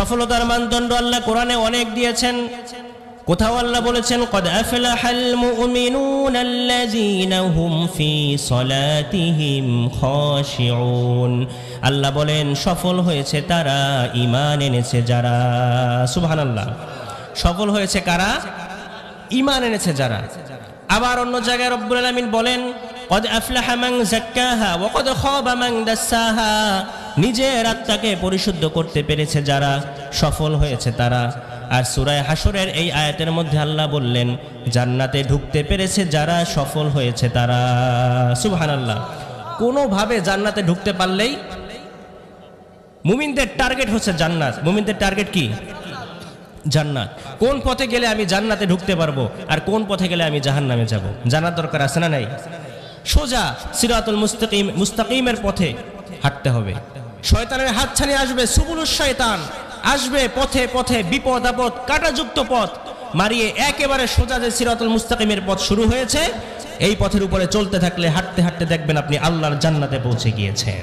সফলতার মানদণ্ড আল্লাহ কোরআনে অনেক দিয়েছেন। কোথাও আল্লাহ বলেছেন কদ আফলাহাল মুমিনুনাল্লাযীনা হুম ফি সলাতিহিম খাশিউন। আল্লাহ বলেন সফল হয়েছে তারা ঈমান এনেছে যারা। সুবহানাল্লাহ। সফল হয়েছে কারা? ঈমান এনেছে যারা। আবার অন্য জায়গায় রব্বুল আলামিন বলেন কদ আফলাহা মান যাক্কাহা ওয়া কদ খাবা মান দাসসাহা। নিজের আত্মাকে পরিশুদ্ধ করতে পেরেছে যারা, সফল হয়েছে তারা। আর সূরা হাশরের এই আয়াতের মধ্যে আল্লাহ বললেন জান্নাতে ঢুকতে পেরেছে যারা, সফল হয়েছে তারা। সুবহানাল্লাহ। কোনোভাবে জান্নাতে ঢুকতে পারলেই, মুমিনদের টার্গেট হচ্ছে জান্নাত। মুমিনদের টার্গেট কি? জান্নাত। কোন পথে গেলে আমি জান্নাতে ঢুকতে পারবো আর কোন পথে গেলে আমি জাহান্নামে যাব, জানার দরকার আছে না নাই? সোজা সিরাতুল মুস্তাকিমের পথে হাঁটতে হবে। শয়তানের হাতছানি আসবে, সুবুলুশ শয়তান আসবে, পথে পথে বিপদ আপদ কাঁটাযুক্ত পথ মারিয়ে একেবারে সোজা যে সিরাতুল মুস্তাকিমের পথ শুরু হয়েছে, এই পথের উপরে চলতে থাকলে হাঁটতে হাঁটতে দেখবেন আপনি আল্লাহর জান্নাতে পৌঁছে গিয়েছেন।